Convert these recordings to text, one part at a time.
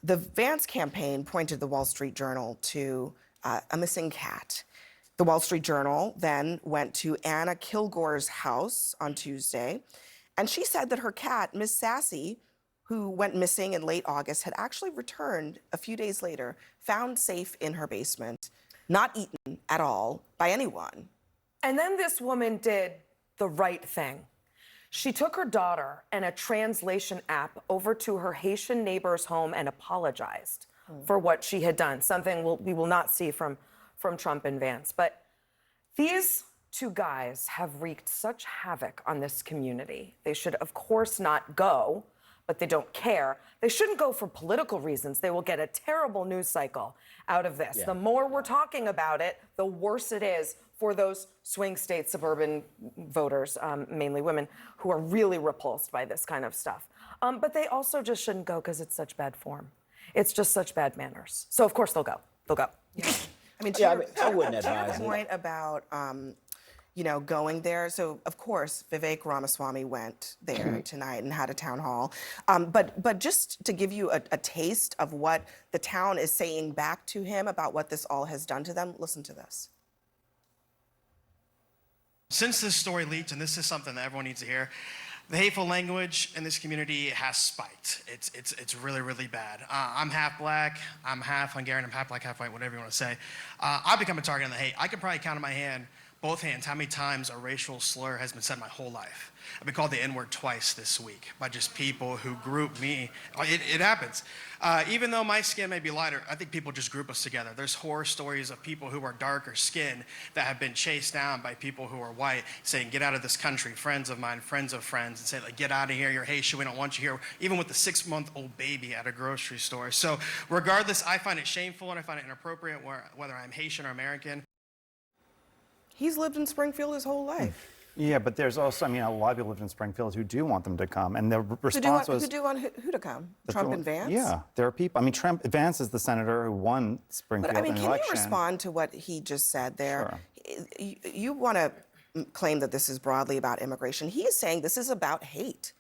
The Vance campaign pointed the Wall Street Journal to a missing cat. The Wall Street Journal then went to Anna Kilgore's house on Tuesday, and she said that her cat, Miss Sassy, who went missing in late August, had actually returned a few days later, found safe in her basement, not eaten at all by anyone. And then this woman did the right thing. She took her daughter and a translation app over to her Haitian neighbor's home and apologized for what she had done, something we will not see from Trump and Vance. But these two guys have wreaked such havoc on this community. They should, of course, not go, but they don't care. They shouldn't go for political reasons. They will get a terrible news cycle out of this. Yeah. The more we're talking about it, the worse it is for those swing state suburban voters, mainly women, who are really repulsed by this kind of stuff. But they also just shouldn't go because it's such bad form. It's just such bad manners. So, of course, they'll go. They'll go. Yeah. I mean, I wouldn't advise your point about, going there. So, of course, Vivek Ramaswamy went there tonight and had a town hall. But just to give you a taste of what the town is saying back to him about what this all has done to them, listen to this. Since this story leaked, and this is something that everyone needs to hear, the hateful language in this community has spiked. It's really, really bad. I'm half black, I'm half Hungarian, I'm half black, half white, whatever you want to say. I've become a target of the hate. I can probably count on my hand, both hands, how many times a racial slur has been said my whole life. I've been called the N-word twice this week by just people who group me. It happens. Even though my skin may be lighter, I think people just group us together. There's horror stories of people who are darker skinned that have been chased down by people who are white, saying, get out of this country, friends of mine, friends of friends, and say, like, get out of here, you're Haitian, we don't want you here, even with the 6-month-old baby at a grocery store. So regardless, I find it shameful and I find it inappropriate whether I'm Haitian or American. He's lived in Springfield his whole life. Yeah, but there's also, a lot of people lived in Springfield who do want them to come, and the response was... Who do want who to come? Trump and Vance? Yeah, there are people. Vance is the senator who won Springfield in the election. Can you respond to what he just said there? Sure. You want to claim that this is broadly about immigration. He is saying this is about hate.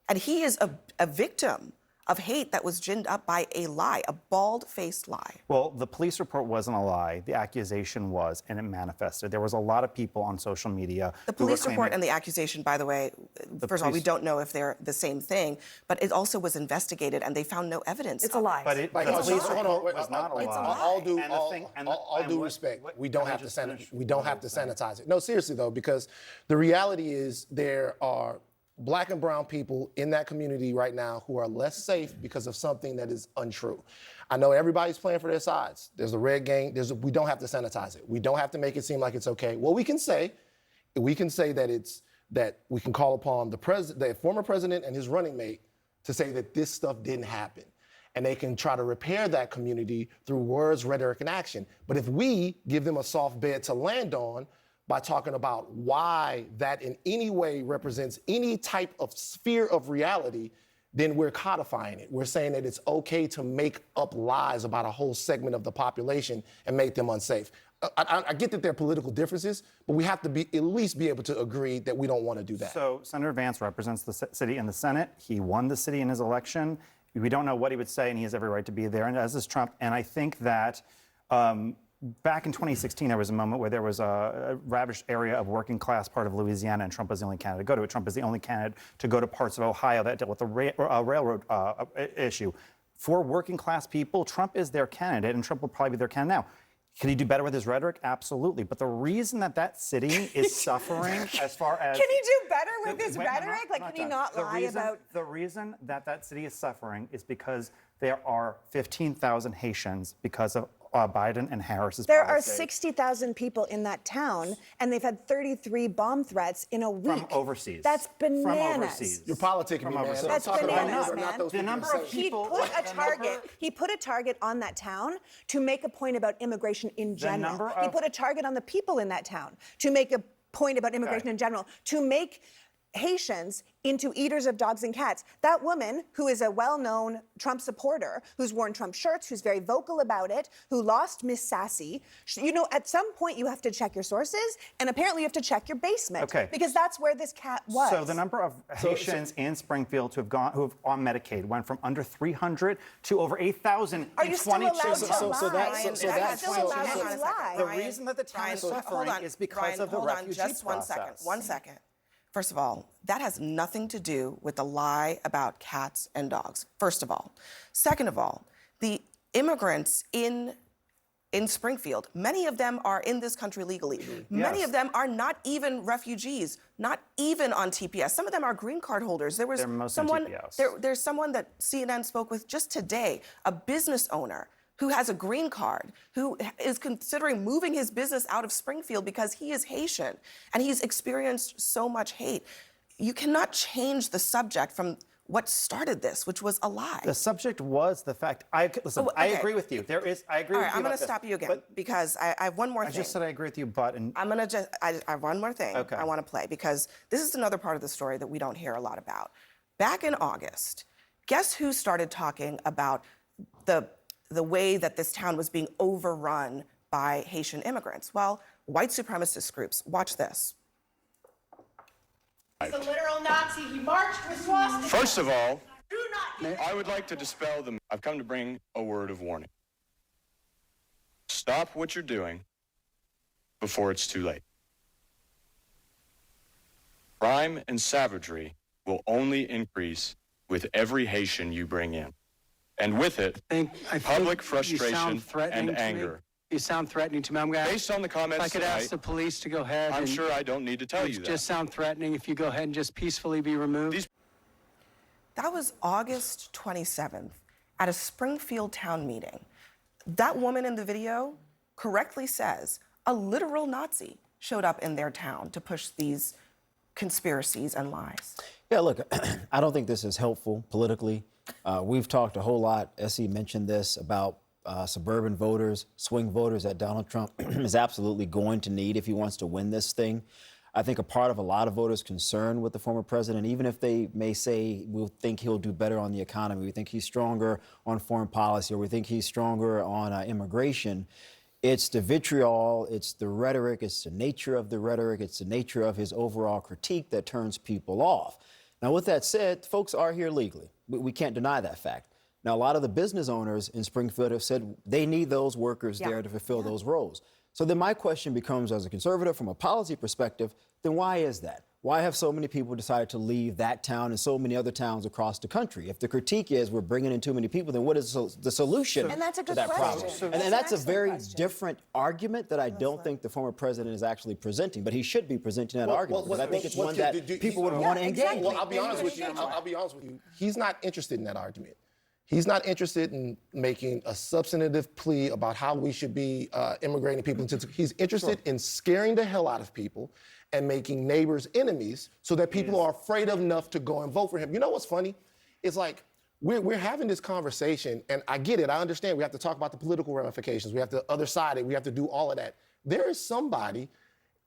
And he is a victim of hate that was ginned up by a lie, a bald-faced lie. Well, the police report wasn't a lie. The accusation was, and it manifested. There was a lot of people on social media. The police report and the accusation, by the way, first of all, we don't know if they're the same thing, but it also was investigated, and they found no evidence. It's a lie. But the police report was not a lie. All due respect, we don't have to sanitize it. No, seriously though, because the reality is there are Black and brown people in that community right now who are less safe because of something that is untrue. I know everybody's playing for their sides. There's a red gang. We don't have to sanitize it. We don't have to make it seem like it's okay. What we can say that we can call upon the former president and his running mate to say that this stuff didn't happen. And they can try to repair that community through words, rhetoric, and action. But if we give them a soft bed to land on, by talking about why that in any way represents any type of sphere of reality, then we're codifying it. We're saying that it's okay to make up lies about a whole segment of the population and make them unsafe. I get that there are political differences, but we have to at least be able to agree that we don't want to do that. So Senator Vance represents the city in the Senate. He won the city in his election. We don't know what he would say, and he has every right to be there, and as does Trump. And I think that back in 2016, there was a moment where there was a ravaged area of working class part of Louisiana, and Trump was the only candidate to go to it. Trump is the only candidate to go to parts of Ohio that dealt with the railroad issue. For working class people, Trump is their candidate, and Trump will probably be their candidate now. Could he do better with his rhetoric? Absolutely. But the reason that city is suffering as far as... Can he do better with his rhetoric? Can he not lie about... The reason that city is suffering is because there are 15,000 Haitians because of Biden and Harris's There policy. are 60,000 people in that town, and they've had 33 bomb threats in a week. From overseas. That's bananas. From overseas. You're politicking me, man. That's bananas, man. The number of people... He put a target on that town to make a point about immigration in general. He put a target on the people in that town to make a point about immigration in general, to make Haitians into eaters of dogs and cats. That woman, who is a well-known Trump supporter, who's worn Trump shirts, who's very vocal about it, who lost Miss Sassy, you know, at some point you have to check your sources, and apparently you have to check your basement. Okay. Because that's where this cat was. So the number of Haitians in Springfield who have on Medicaid went from under 300 to over 8,000 Are in you still 22 allowed to months. lie? The reason that the town Ryan, is suffering hold on. is because Ryan, of the hold on refugee just process. 1 second. First of all, that has nothing to do with the lie about cats and dogs, first of all. Second of all, the immigrants in Springfield, many of them are in this country legally. Many Yes. of them are not even refugees, not even on TPS. Some of them are green card holders. There was They're mostly someone TPS. there's someone that CNN spoke with just today, a business owner who has a green card, who is considering moving his business out of Springfield because he is Haitian and he's experienced so much hate. You cannot change the subject from what started this, which was a lie. The subject was the fact. Listen, Oh, I okay. agree with you. I agree All with right, you. I'm going about to this. stop you again But because I have one more I thing. just said I agree with you, but I have one more thing Okay. I want to play because this is another part of the story that we don't hear a lot about. Back in August, guess who started talking about the way that this town was being overrun by Haitian immigrants? Well, white supremacist groups. Watch this. He's a literal Nazi. He marched with swastikas. First of all, Do not I would like to dispel them. I've come to bring a word of warning. Stop what you're doing before it's too late. Crime and savagery will only increase with every Haitian you bring in. And with it, I public think frustration you sound threatening and to me. anger. You sound threatening to me. I'm gonna, Based on the comments if I could tonight, ask the police to go ahead. I'm and sure I don't need to tell you that. just sound threatening if you go ahead and just peacefully be removed. These- That was August 27th at a Springfield town meeting. That woman in the video correctly says a literal Nazi showed up in their town to push these conspiracies and lies. Yeah, look, I don't think this is helpful politically. We've talked a whole lot, Essie mentioned this, about suburban voters, swing voters that Donald Trump is absolutely going to need if he wants to win this thing. I think a part of a lot of voters' concern with the former president, even if they may say we think he'll do better on the economy, we think he's stronger on foreign policy, or we think he's stronger on immigration, it's the vitriol, it's the rhetoric, it's the nature of the rhetoric, it's the nature of his overall critique that turns people off. Now, with that said, folks are here legally. We can't deny that fact. Now, a lot of the business owners in Springfield have said they need those workers there to fulfill those roles. So then my question becomes, as a conservative, from a policy perspective, then why is that? Why have so many people decided to leave that town and so many other towns across the country? If the critique is we're bringing in too many people, then what is the solution And that's a to good that question. problem? That's And that's an a excellent very question. different argument that I don't think the former president is actually presenting, but he should be presenting that argument, because I think it's one that people would want to engage exactly. with. Well, I'll be honest with you. I'll be honest with you. He's not interested in that argument. He's not interested in making a substantive plea about how we should be immigrating people into. He's interested in scaring the hell out of people and making neighbors enemies so that people are afraid enough to go and vote for him. You know what's funny? It's like we're having this conversation, and I get it. I understand. We have to talk about the political ramifications. We have to other side it. We have to do all of that. There is somebody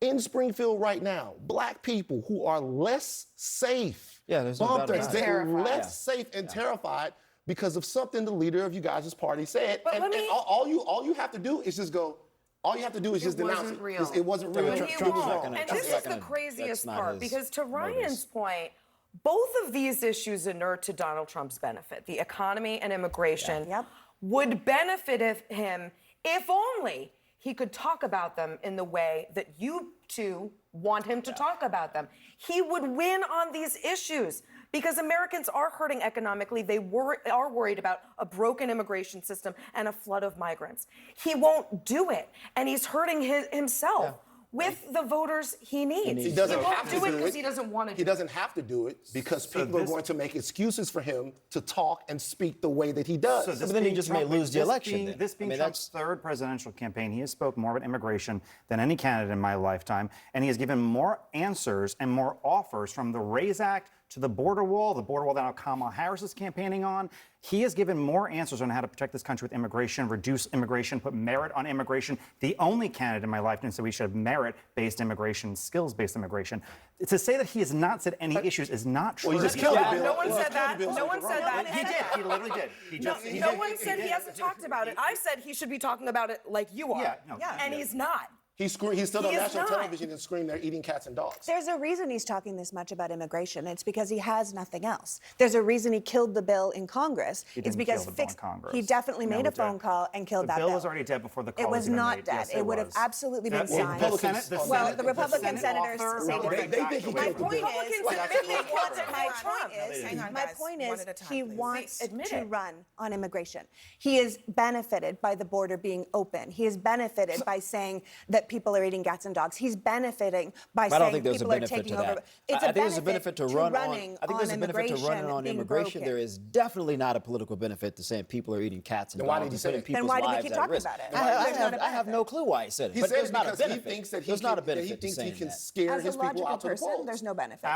in Springfield right now, black people who are less safe. Yeah, there's no doubt about it. They're less safe and terrified because of something the leader of you guys' party said. But And, let me- and all you have to do is just go. All you have to do is just denounce wasn't it. real. It wasn't real. But he Trump's not won't. gonna- And Trump's this not is the gonna- craziest that's not part, his because to Ryan's motives. point, both of these issues inure to Donald Trump's benefit. The economy and immigration Yep. would benefit him if only he could talk about them in the way that you two want him to talk about them. He would win on these issues because Americans are hurting economically. They are worried about a broken immigration system and a flood of migrants. He won't do it, and he's hurting himself with the voters he needs. He doesn't won't have to do it do because it. he doesn't want to. He doesn't have to do it because people are going to make excuses for him to talk and speak the way that he does. this But then he being just may lose the this election being- then. This being I mean, Trump's third presidential campaign, he has spoke more about immigration than any candidate in my lifetime, and he has given more answers and more offers, from the RAISE Act to the border wall that now Kamala Harris is campaigning on. He has given more answers on how to protect this country with immigration, reduce immigration, put merit on immigration. The only candidate in my lifetime said we should have merit-based immigration, skills-based immigration. To say that he has not said any issues is not true. Well, he just killed the bill. No one said that. No one said that. He did. He literally did. No one said he hasn't talked about it. I said he should be talking about it like you are. Yeah, no, And he's not. He stood on He is national not. television and screamed they're eating cats and dogs. There's a reason he's talking this much about immigration. It's because he has nothing else. There's a reason he killed the bill in Congress. He It's didn't because kill the bill in Congress. he definitely No, made he a phone did. call and killed that The bill bill. was already dead before the call It was was even not made. dead. Yes, it would have was. absolutely been The signed. Republicans- the Well, Senate- the Republican Senate senators author- say No, different they think he things. killed the bill. Republicans My point is, One at a time, he please. wants Admit to it. run on immigration. He is benefited by the border being open. He is benefited by saying that people are eating cats and dogs. He's benefiting by I don't saying think there's a people are benefit taking to over. that. It's I think there's a benefit to run on. running I think there's a benefit to running on being immigration. broken. There is definitely not a political benefit to saying people are eating cats and Then why dogs did he and say putting it? people's Then why do we lives keep at talking risk. about it? I have no clue why he said it. He but said there's it not a because he benefit. thinks that he there's not a can, that he benefit to thinks he saying can that. scare As a his people logical out to the person, polls. there's no benefit.